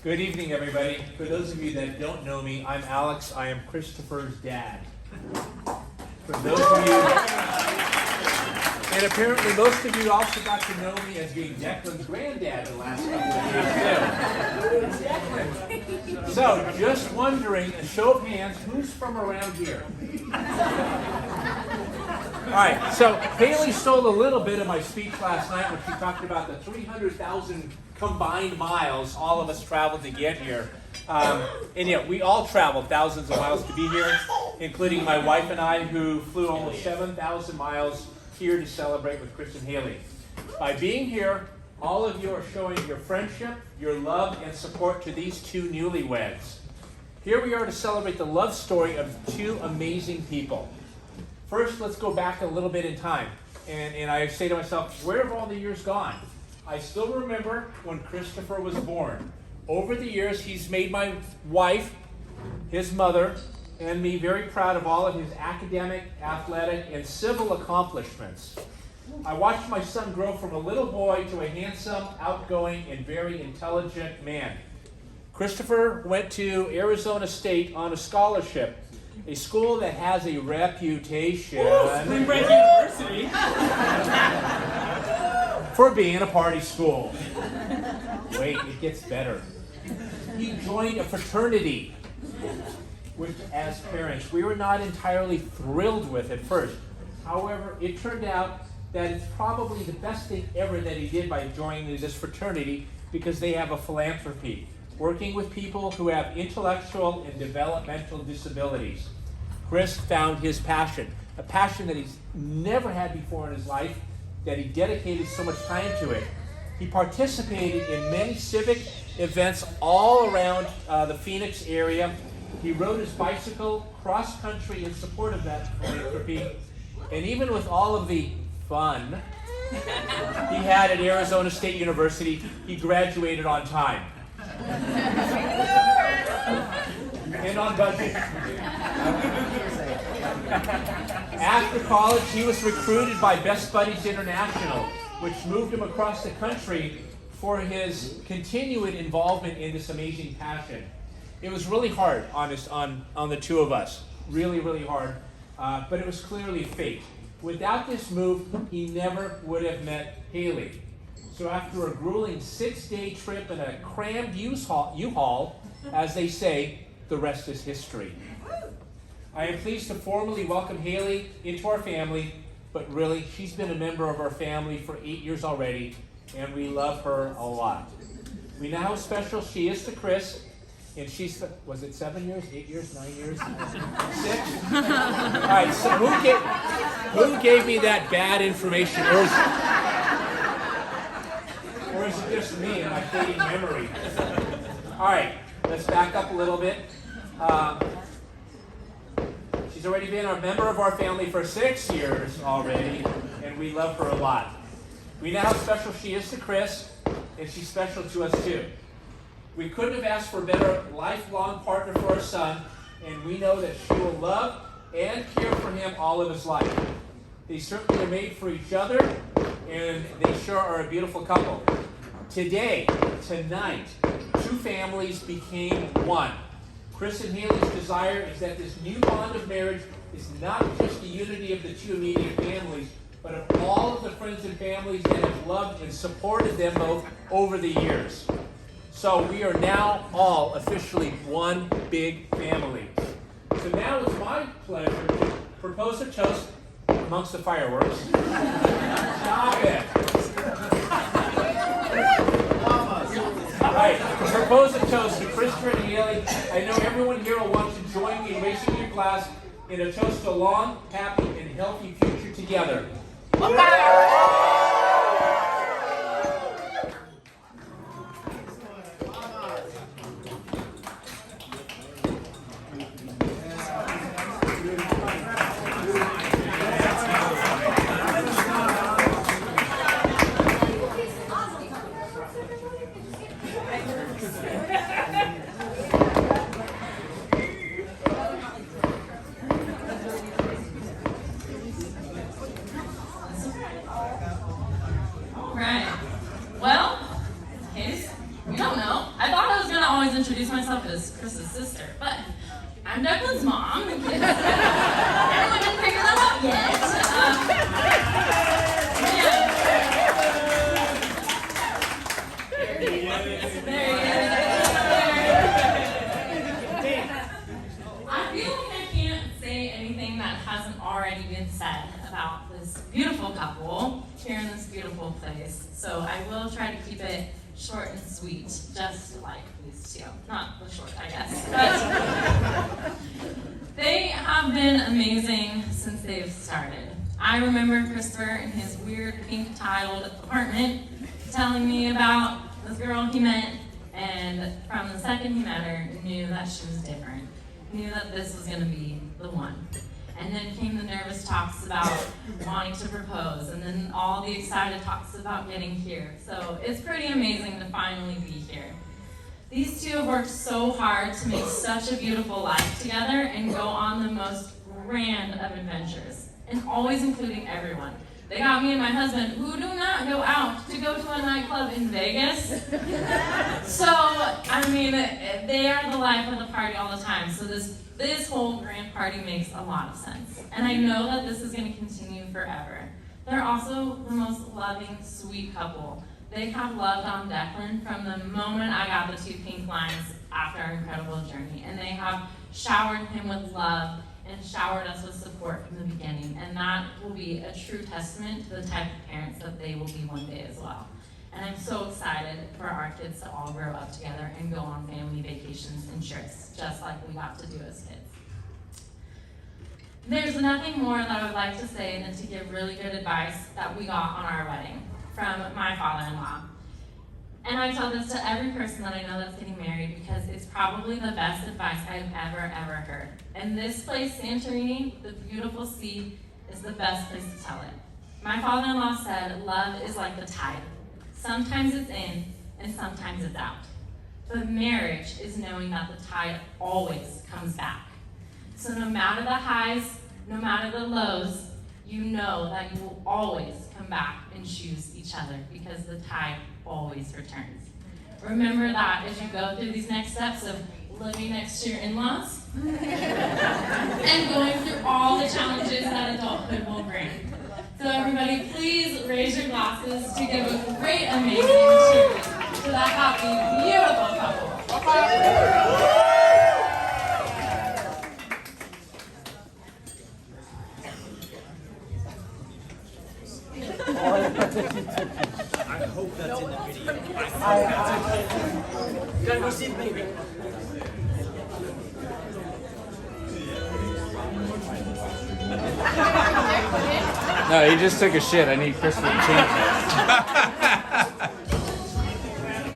Good evening, everybody. For those of you that don't know me, I'm Alex. I am Christopher's dad. For those of you, and apparently most of you also got to know me as being Declan's granddad the last couple of years too. So, just wondering, a show of hands, who's from around here? All right, so Haley stole a little bit of my speech last night when she talked about the 300,000 combined miles all of us traveled to get here. And yet we all traveled thousands of miles to be here, including my wife and I, who flew almost 7,000 miles here to celebrate with Chris and Haley. By being here, all of you are showing your friendship, your love, and support to these two newlyweds. Here we are to celebrate the love story of two amazing people. First, let's go back a little bit in time. And I say to myself, where have all the years gone? I still remember when Christopher was born. Over the years, he's made my wife, his mother, and me very proud of all of his academic, athletic, and civil accomplishments. I watched my son grow from a little boy to a handsome, outgoing, and very intelligent man. Christopher went to Arizona State on a scholarship, a school that has a reputation Spring Break University for being a party school. Wait, it gets better. He joined a fraternity, which as parents, we were not entirely thrilled with at first. However, it turned out that it's probably the best thing ever that he did by joining this fraternity, because they have a philanthropy, working with people who have intellectual and developmental disabilities. Chris found his passion, a passion that he's never had before in his life, that he dedicated so much time to it. He participated in many civic events all around the Phoenix area. He rode his bicycle cross-country in support of that philanthropy. And even with all of the fun he had at Arizona State University, he graduated on time. And on budget. After college, he was recruited by Best Buddies International, which moved him across the country for his continued involvement in this amazing passion. It was really hard on the two of us, really, really hard, but it was clearly fate. Without this move, he never would have met Haley. So after a grueling 6-day trip in a crammed U-Haul, as they say, the rest is history. I am pleased to formally welcome Haley into our family, but really, she's been a member of our family for 8 years already, and we love her a lot. We know how special she is to Chris, and she's, was it 7 years, 8 years, 9 years, 6? All right, so who gave me that bad information? Or is it just me and my fading memory? All right, let's back up a little bit. She's already been a member of our family for 6 years already, and we love her a lot. We know how special she is to Chris, and she's special to us too. We couldn't have asked for a better lifelong partner for our son, and we know that she will love and care for him all of his life. They certainly are made for each other, and they sure are a beautiful couple. Tonight, two families became one. Chris and Haley's desire is that this new bond of marriage is not just the unity of the two immediate families, but of all of the friends and families that have loved and supported them both over the years. So we are now all officially one big family. So now it's my pleasure to propose a toast amongst the fireworks. Stop it. Right, to propose a toast to Christopher and Haley. I know everyone here will want to join me in raising your glass in a toast to a long, happy, and healthy future together. I'm Declan's mom. In case everyone didn't figure that out yet. I feel like I can't say anything that hasn't already been said about this beautiful couple here in this beautiful place. So I will try to keep it short and sweet, just like these two. Not the short, I guess. But they have been amazing since they've started. I remember Christopher in his weird pink tiled apartment telling me about this girl he met, and from the second he met her, knew that she was different. Knew that this was going to be the one. And then came the nervous talks about wanting to propose, and then all the excited talks about getting here. So it's pretty amazing to finally be here. These two have worked so hard to make such a beautiful life together and go on the most grand of adventures, and always including everyone. They got me and my husband, who do not go out to go to a nightclub in Vegas. So, I mean, they are the life of the party all the time. So this whole grand party makes a lot of sense. And I know that this is going to continue forever. They're also the most loving, sweet couple. They have loved on Declan from the moment I got the 2 pink lines after our incredible journey. And they have showered him with love and showered us with support from the beginning. And that will be a true testament to the type of parents that they will be one day as well. And I'm so excited for our kids to all grow up together and go on family vacations and trips, just like we got to do as kids. There's nothing more that I would like to say than to give really good advice that we got on our wedding from my father-in-law. And I tell this to every person that I know that's getting married because it's probably the best advice I've ever heard. And this place, Santorini, the beautiful sea, is the best place to tell it. My father-in-law said, love is like the tide. Sometimes it's in, and sometimes it's out. But marriage is knowing that the tide always comes back. So no matter the highs, no matter the lows, you know that you will always come back and choose each other because the tide always returns. Remember that as you go through these next steps of living next to your in-laws and going through all the challenges that adulthood will bring. So everybody, please raise your glasses to give a great, amazing cheers to that happy, beautiful couple. I hope that's in the video. I hope that's in the video. You gotta go see the baby. No, he just took a shit. I need Christopher to change it.